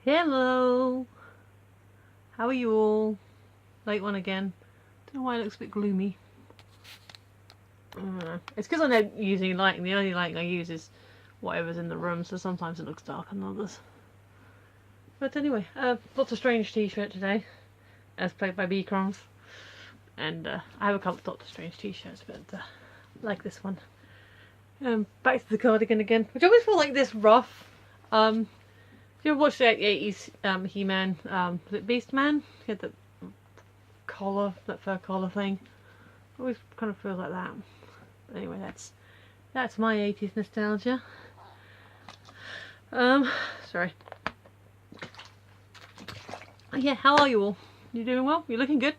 Hello! How are you all? Late one again. Don't know why it looks a bit gloomy. It's because I'm not using lighting. The only lighting I use is whatever's in the room, so sometimes it looks darker than others. But anyway, Doctor Strange t-shirt today, as played by B-Crumbs. And I have a couple of Doctor Strange t-shirts, but I like this one. Back to the cardigan again, which I always feel like this rough. If you ever watched the 80s He-Man, was it Beast-Man? He had that collar, that fur collar thing. I always kind of feel like that. But anyway, that's my 80s nostalgia. Sorry. Yeah, how are you all? You doing well? You looking good?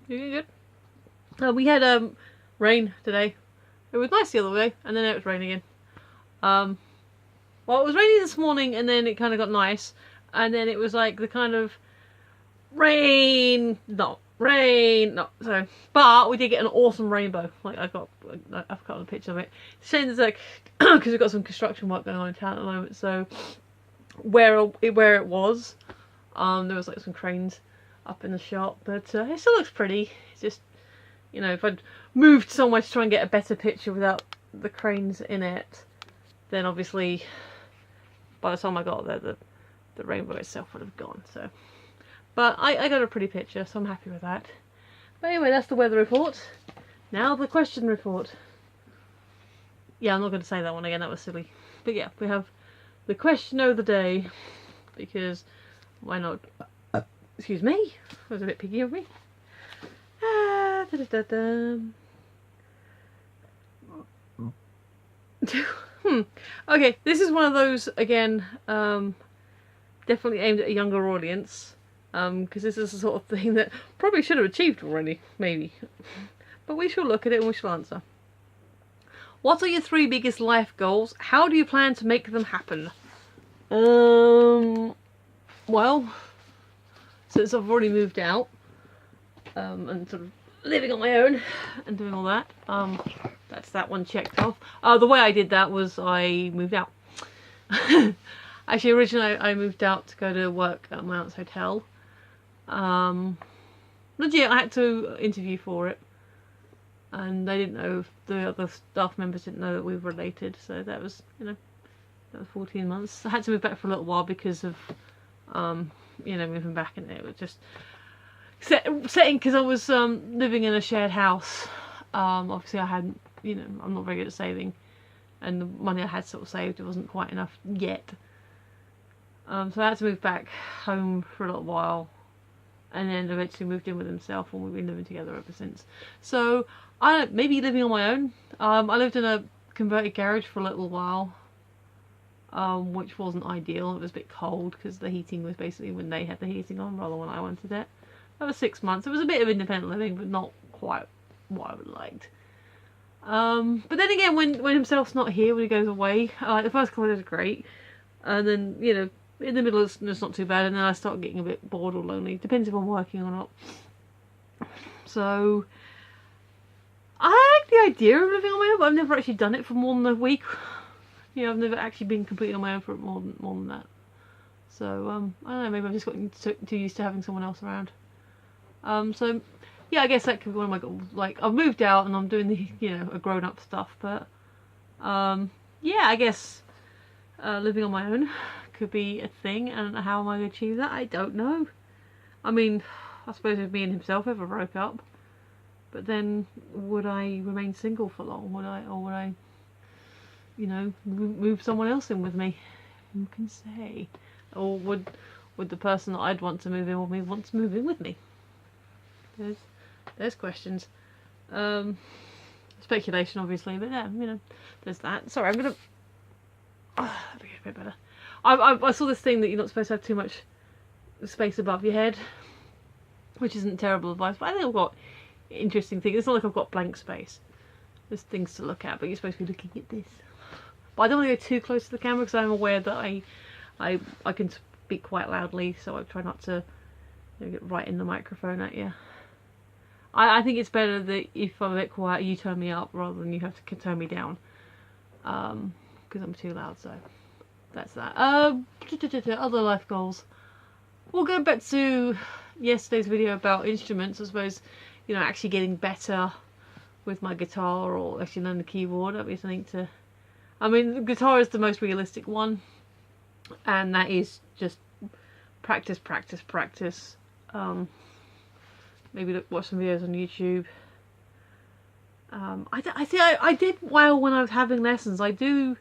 You doing good? We had rain today. It was nice the other day, and then it was raining again. Well, it was raining this morning, and then it kind of got nice, and then it was like the kind of rain, not. So, but we did get an awesome rainbow. Like I've got a picture of it. It's shame there's like because we've got some construction work going on in town at the moment. So where it was, there was like some cranes up in the shop, but it still looks pretty. It's just, you know, if I'd moved somewhere to try and get a better picture without the cranes in it, then obviously by the time I got there, the rainbow itself would have gone. So. But I got a pretty picture, so I'm happy with that. But anyway, that's the weather report. Now the question report. Yeah, I'm not going to say that one again, that was silly. But yeah, we have the question of the day. Because, why not? Excuse me, that was a bit piggy of me. Okay, this is one of those, again, definitely aimed at a younger audience. Because this is the sort of thing that probably should have achieved already, maybe. But we shall look at it and we shall answer. What are your 3 biggest life goals? How do you plan to make them happen? Well, since I've already moved out, and sort of living on my own and doing all that, that's that one checked off. The way I did that was I moved out. Actually, originally I moved out to go to work at my aunt's hotel. Legit, I had to interview for it, and they didn't know, the other staff members didn't know that we were related, so that was, you know, that was 14 months. I had to move back for a little while because of, you know, moving back, and it was just setting, because I was living in a shared house. Obviously I hadn't, you know, I'm not very good at saving, and the money I had sort of saved, it wasn't quite enough yet. So I had to move back home for a little while, and then eventually moved in with himself, and we've been living together ever since. So, maybe living on my own. I lived in a converted garage for a little while, which wasn't ideal. It was a bit cold because the heating was basically when they had the heating on rather than when I wanted it. That was 6 months. It was a bit of independent living, but not quite what I would have liked. But then again, when himself's not here, when he goes away, the first couple of days are great, and then, you know, in the middle it's not too bad, and then I start getting a bit bored or lonely. Depends if I'm working or not. So I like the idea of living on my own, but I've never actually done it for more than a week. You know, I've never actually been completely on my own for more than that. So I don't know, maybe I've just gotten too used to having someone else around. So yeah, I guess that could be one of my goals. Like, I've moved out and I'm doing the, you know, a grown up stuff, but yeah, I guess living on my own could be a thing, and how am I going to achieve that? I don't know. I mean, I suppose if me and himself ever broke up, but then would I remain single for long? Would I, you know, move someone else in with me? Who can say? Or would the person that I'd want to move in with me want to move in with me? There's questions. Speculation, obviously, but yeah, you know, there's that. Sorry, I'm gonna. Oh, that'd be a bit better. I saw this thing that you're not supposed to have too much space above your head, which isn't terrible advice, but I think I've got interesting things. It's not like I've got blank space. There's things to look at, but you're supposed to be looking at this. But I don't want to go too close to the camera because I'm aware that I can speak quite loudly, so I try not to, you know, get right in the microphone at you. I think it's better that if I'm a bit quiet, you turn me up rather than you have to turn me down, because I'm too loud. So that's that. Other life goals. We'll go back to yesterday's video about instruments. I suppose, you know, actually getting better with my guitar, or actually learn the keyboard. That'd be something to... I mean, the guitar is the most realistic one, and that is just practice, practice, practice. Maybe watch some videos on YouTube. I think I did well when I was having lessons. I do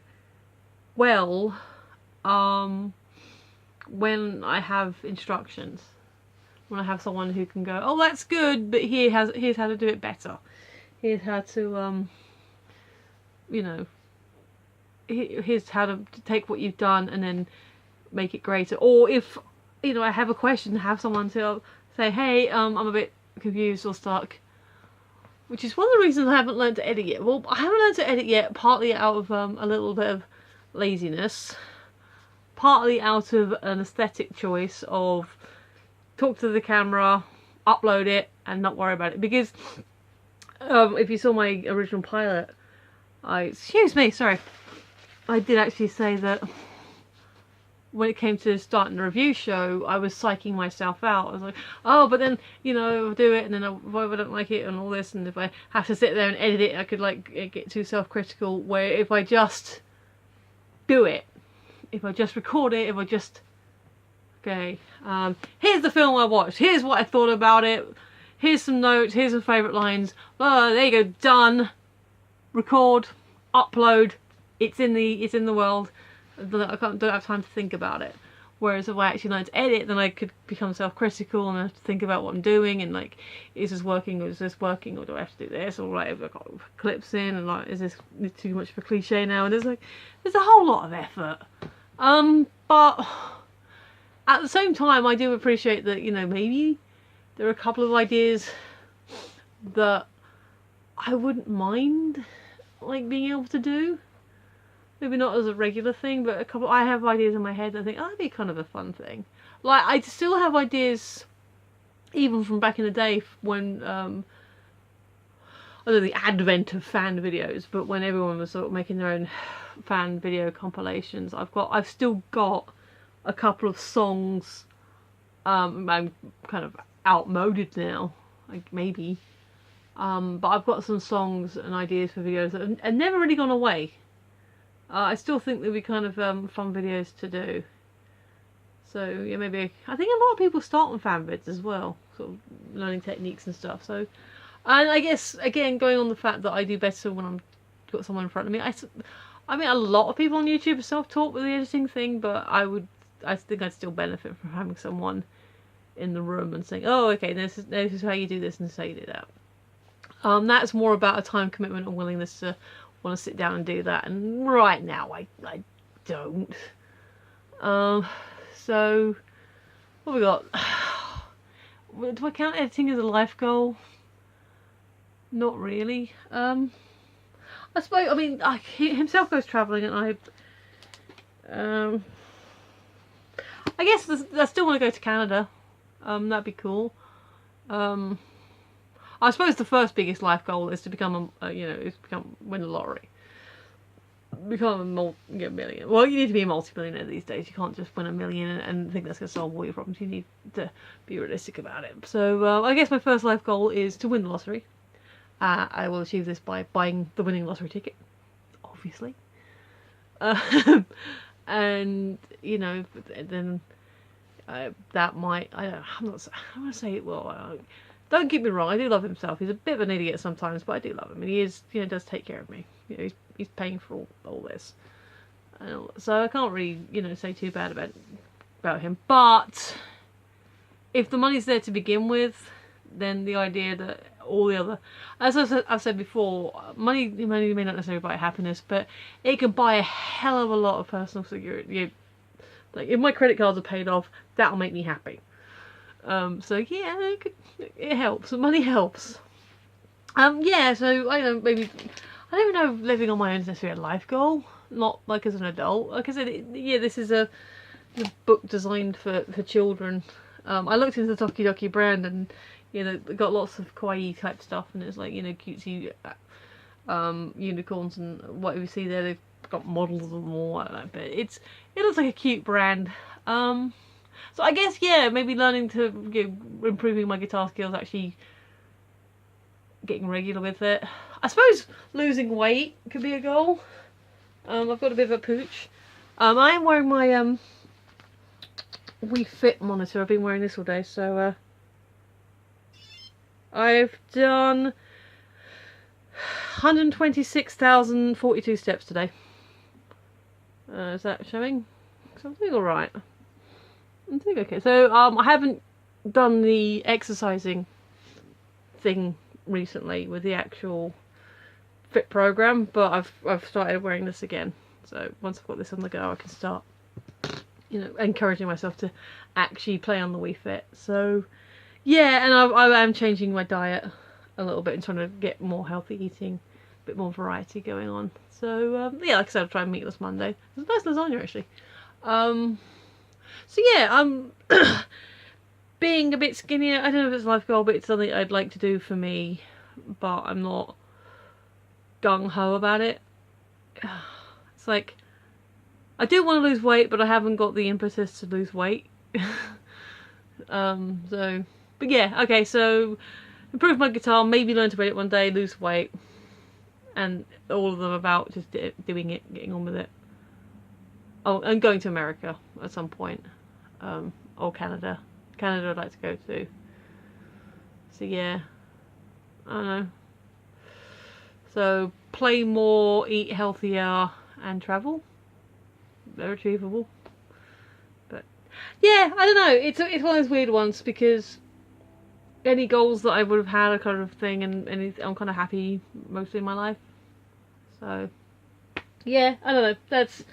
well when I have instructions. When I have someone who can go, oh, that's good, but here's how to do it better. Here's how to, you know, here's how to take what you've done and then make it greater. Or if, you know, I have a question, have someone to say, hey, I'm a bit confused or stuck. Which is one of the reasons I haven't learned to edit yet. Well, I haven't learned to edit yet, partly out of a little bit of laziness. Partly out of an aesthetic choice of talk to the camera, upload it, and not worry about it. Because if you saw my original pilot, excuse me, sorry, I did actually say that when it came to starting the review show, I was psyching myself out. I was like, oh, but then, you know, I'll do it, and then if I don't like it and all this, and if I have to sit there and edit it, I could like get too self-critical, where if I just do it, if I just record it, if I just, okay, here's the film I watched, here's what I thought about it, here's some notes, here's some favourite lines, there you go, done, record, upload, it's in the world. I don't have time to think about it. Whereas if I actually learned to edit, then I could become self-critical and I have to think about what I'm doing, and like, is this working, or is this working, or do I have to do this, or like, have I got clips in, and like, is this too much of a cliche now? And there's a whole lot of effort. But at the same time, I do appreciate that, you know, maybe there are a couple of ideas that I wouldn't mind like being able to do. Maybe not as a regular thing, but I have ideas in my head that I think, oh, that'd be kind of a fun thing. Like, I still have ideas, even from back in the day, when, I don't know, the advent of fan videos, but when everyone was sort of making their own fan video compilations, I've still got a couple of songs, I'm kind of outmoded now, like, maybe, but I've got some songs and ideas for videos that have never really gone away. I still think they'll be kind of fun videos to do. So yeah, maybe I think a lot of people start on fan vids as well, sort of learning techniques and stuff. So, and I guess again, going on the fact that I do better when I'm got someone in front of me. I mean, a lot of people on YouTube are self-taught with the editing thing, but I think I'd still benefit from having someone in the room and saying, oh, okay, this is how you do this, and this is how you do that. That's more about a time commitment and willingness to want to sit down and do that, and right now I don't. So what have we got? Do I count editing as a life goal? Not really. I suppose, I mean, he himself goes travelling, and I guess I still want to go to Canada. That'd be cool. I suppose the first biggest life goal is to become win the lottery. Become a million. Well, you need to be a multi-millionaire these days. You can't just win $1 million and think that's going to solve all your problems. You need to be realistic about it. So I guess my first life goal is to win the lottery. I will achieve this by buying the winning lottery ticket, obviously. And you know, then that might. I'm going to say, well. Don't get me wrong, I do love himself. He's a bit of an idiot sometimes, but I do love him, and he is, you know, does take care of me. You know, he's paying for all this, so I can't really, you know, say too bad about him. But if the money's there to begin with, then the idea that all the other, as I've said before, money may not necessarily buy happiness, but it can buy a hell of a lot of personal security. Like, if my credit cards are paid off, that'll make me happy. So yeah, it helps. Money helps. Yeah, so I don't even know if living on my own is necessarily a life goal. Not like as an adult. Like I said, yeah, this is a book designed for children. I looked into the Tokidoki brand, and you know, they got lots of kawaii type stuff, and it's like, you know, cutesy unicorns and whatever you see there. They've got models of them all like that, but it looks like a cute brand. So I guess, yeah, maybe learning to, improving my guitar skills, actually getting regular with it. I suppose losing weight could be a goal. I've got a bit of a pooch. I am wearing my Wii Fit monitor. I've been wearing this all day, so I've done 126,042 steps today. Is that showing? So I'm doing alright. I'm doing okay. So I haven't done the exercising thing recently with the actual fit program, but I've started wearing this again. So once I've got this on the go, I can start, encouraging myself to actually play on the Wii Fit. So yeah, and I am changing my diet a little bit and trying to get more healthy eating, a bit more variety going on. So yeah, like I said, I'll try Meatless Monday. It's a nice lasagna actually. So yeah, I'm being a bit skinnier. I don't know if it's a life goal, but it's something I'd like to do for me, but I'm not gung-ho about it. It's like, I do want to lose weight, but I haven't got the impetus to lose weight. But yeah, okay, so improve my guitar, maybe learn to play it one day, lose weight, and all of them about just doing it, getting on with it. Oh, and going to America at some point, or Canada. Canada I'd like to go to. So yeah, I don't know. So play more, eat healthier, and travel. They're achievable. But yeah, I don't know. It's one of those weird ones because any goals that I would have had a kind of thing, and I'm kind of happy mostly in my life. So yeah, I don't know. That's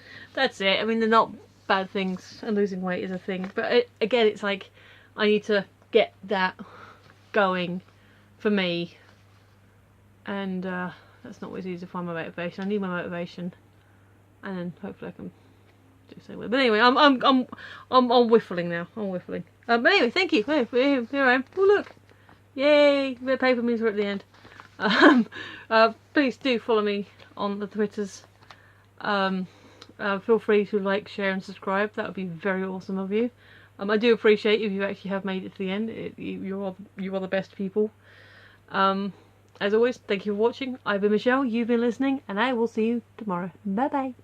it. I mean, they're not bad things, and losing weight is a thing. But again, it's like I need to get that going for me, and that's not always easy to find my motivation. I need my motivation, and then hopefully I can do so with. But anyway, I'm whiffling now. I'm whiffling. But anyway, thank you. Here I am. Oh look, yay! A bit of paper means we're at the end. Please do follow me on the Twitters. Feel free to like, share, and subscribe. That would be very awesome of you. I do appreciate if you actually have made it to the end. You are the best people. As always, thank you for watching. I've been Michelle, you've been listening, and I will see you tomorrow. Bye bye.